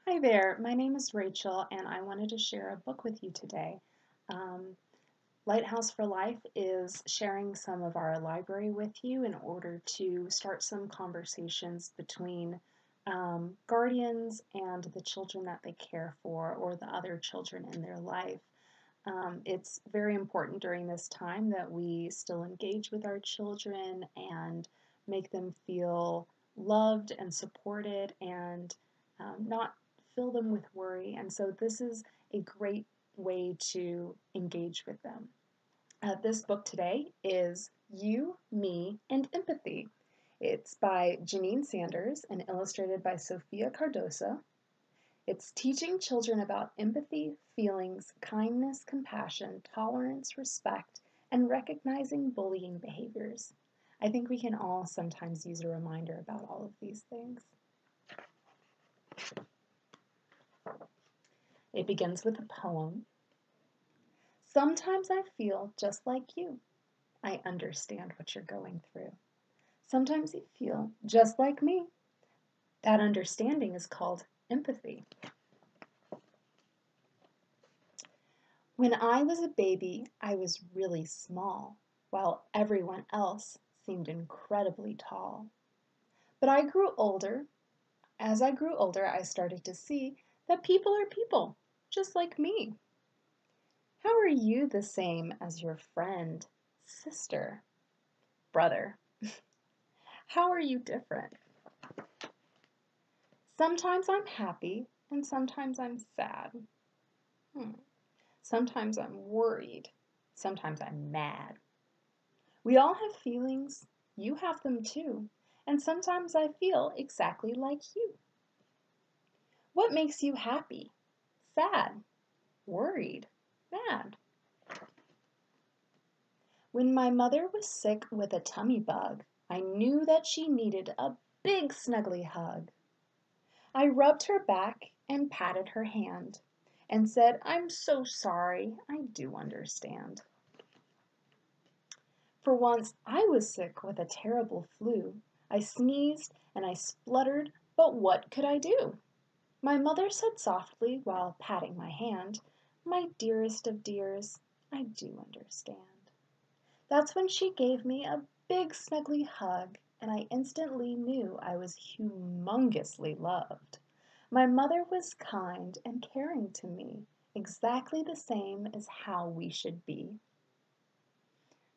Hi there, my name is Rachel, and I wanted to share a book with you today. Um, Lighthouse for Life is sharing some of our library with you in order to start some conversations between guardians and the children that they care for or the other children in their life. It's very important during this time that we still engage with our children and make them feel loved and supported and not fill them with worry. And so this is a great way to engage with them. This book today is You, Me, and Empathy. It's by Jayneen Sanders and illustrated by Sofia Cardoso. It's teaching children about empathy, feelings, kindness, compassion, tolerance, respect, and recognizing bullying behaviors. I think we can all sometimes use a reminder about all of these things. It begins with a poem. Sometimes I feel just like you. I understand what you're going through. Sometimes you feel just like me. That understanding is called empathy. When I was a baby, I was really small, while everyone else seemed incredibly tall. But I grew older. As I grew older, I started to see that people are people, just like me. How are you the same as your friend, sister, brother? How are you different? Sometimes I'm happy and sometimes I'm sad. Sometimes I'm worried. Sometimes I'm mad. We all have feelings. You have them too. And sometimes I feel exactly like you. What makes you happy, sad, worried, mad? When my mother was sick with a tummy bug, I knew that she needed a big snuggly hug. I rubbed her back and patted her hand and said, I'm so sorry, I do understand. For once I was sick with a terrible flu. I sneezed and I spluttered, but what could I do? My mother said softly while patting my hand, my dearest of dears, I do understand. That's when she gave me a big snuggly hug, and I instantly knew I was humongously loved. My mother was kind and caring to me, exactly the same as how we should be.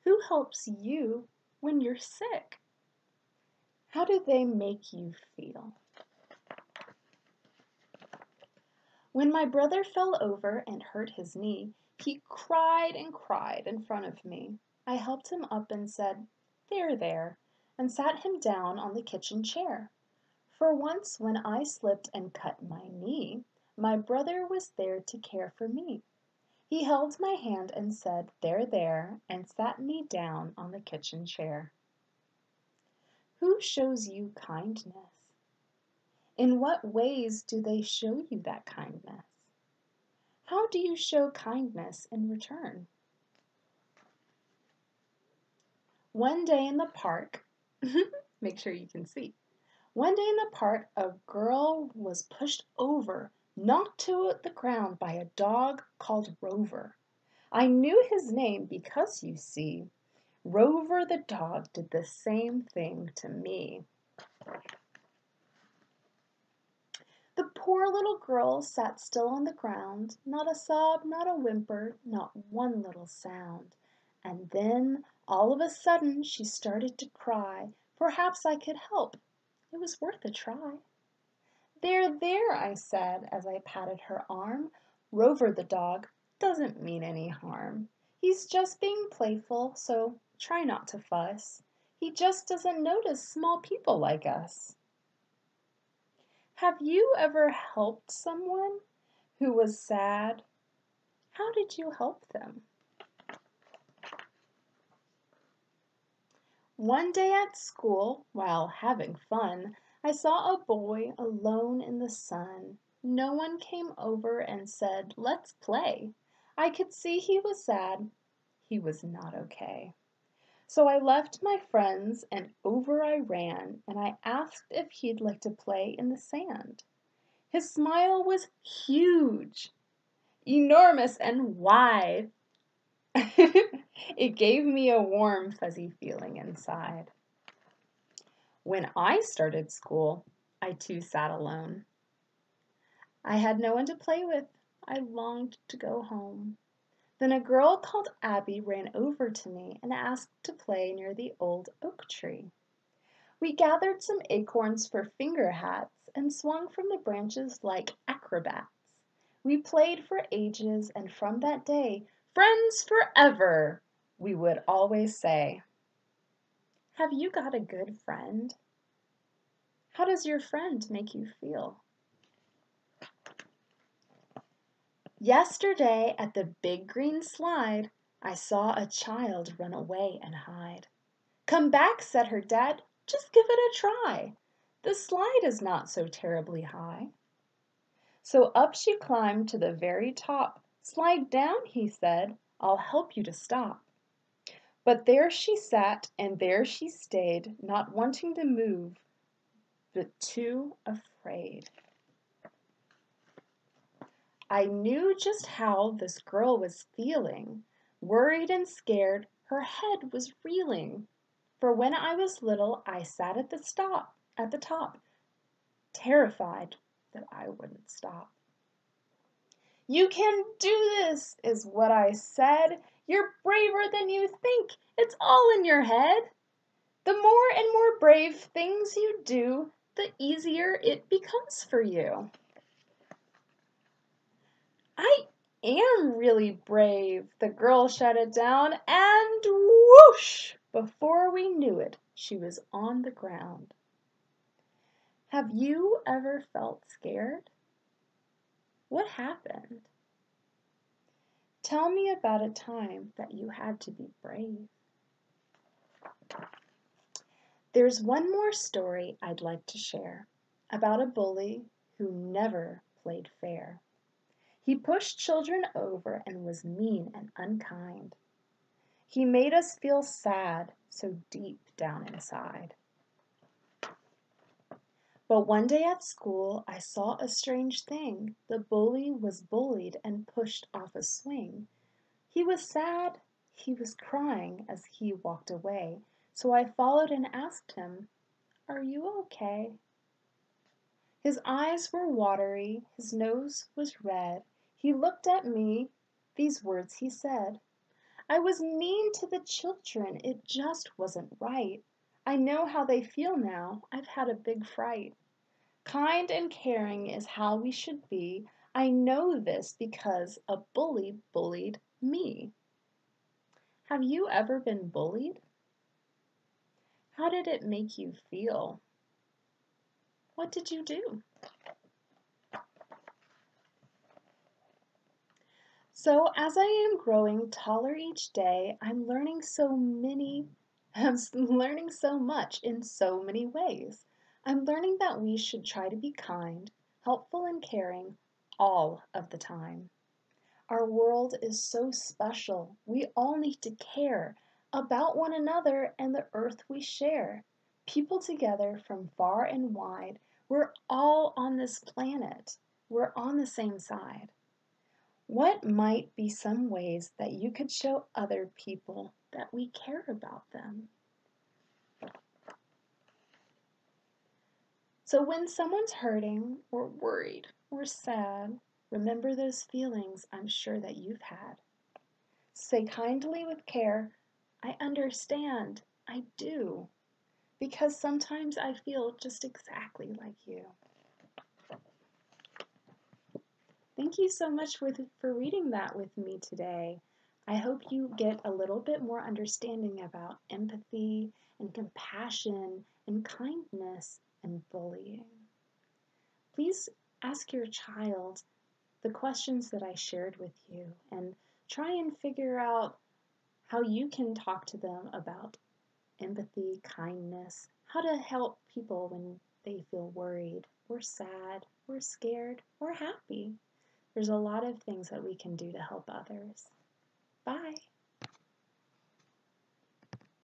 Who helps you when you're sick? How do they make you feel? When my brother fell over and hurt his knee, he cried and cried in front of me. I helped him up and said, there, there, and sat him down on the kitchen chair. For once when I slipped and cut my knee, my brother was there to care for me. He held my hand and said, there, and sat me down on the kitchen chair. Who shows you kindness? In what ways do they show you that kindness? How do you show kindness in return? One day in the park, make sure you can see. One day in the park, a girl was pushed over, knocked to the ground by a dog called Rover. I knew his name because, you see, Rover the dog did the same thing to me. The poor little girl sat still on the ground, not a sob, not a whimper, not one little sound. And then, all of a sudden, she started to cry. Perhaps I could help. It was worth a try. There, I said as I patted her arm. Rover the dog doesn't mean any harm. He's just being playful, so try not to fuss. He just doesn't notice small people like us. Have you ever helped someone who was sad? How did you help them? One day at school, while having fun, I saw a boy alone in the sun. No one came over and said, let's play. I could see he was sad. He was not okay. So I left my friends and over I ran, and I asked if he'd like to play in the sand. His smile was huge, enormous and wide. It gave me a warm, fuzzy feeling inside. When I started school, I too sat alone. I had no one to play with. I longed to go home. Then a girl called Abby ran over to me and asked to play near the old oak tree. We gathered some acorns for finger hats and swung from the branches like acrobats. We played for ages, and from that day, friends forever, we would always say. Have you got a good friend? How does your friend make you feel? Yesterday at the big green slide, I saw a child run away and hide. Come back, said her dad, just give it a try. The slide is not so terribly high. So up she climbed to the very top. Slide down, he said, I'll help you to stop. But there she sat and there she stayed, not wanting to move, but too afraid. I knew just how this girl was feeling. Worried and scared, her head was reeling. For when I was little, I sat at the top, terrified that I wouldn't stop. You can do this, is what I said. You're braver than you think. It's all in your head. The more and more brave things you do, the easier it becomes for you. I am really brave, the girl shouted down, and whoosh! Before we knew it, she was on the ground. Have you ever felt scared? What happened? Tell me about a time that you had to be brave. There's one more story I'd like to share about a bully who never played fair. He pushed children over and was mean and unkind. He made us feel sad so deep down inside. But one day at school, I saw a strange thing. The bully was bullied and pushed off a swing. He was sad, he was crying as he walked away. So I followed and asked him, "Are you okay?" His eyes were watery, his nose was red. He looked at me, these words he said, "I was mean to the children, it just wasn't right. I know how they feel now, I've had a big fright. Kind and caring is how we should be. I know this because a bully bullied me." Have you ever been bullied? How did it make you feel? What did you do? So as I am growing taller each day, I'm learning learning so much in so many ways. I'm learning that we should try to be kind, helpful and caring all of the time. Our world is so special. We all need to care about one another and the earth we share. People together from far and wide, we're all on this planet. We're on the same side. What might be some ways that you could show other people that we care about them? So when someone's hurting or worried or sad, remember those feelings I'm sure that you've had. Say kindly with care, "I understand, I do," because sometimes I feel just exactly like you. Thank you so much for reading that with me today. I hope you get a little bit more understanding about empathy and compassion and kindness and bullying. Please ask your child the questions that I shared with you and try and figure out how you can talk to them about empathy, kindness, how to help people when they feel worried or sad or scared or happy. There's a lot of things that we can do to help others. Bye.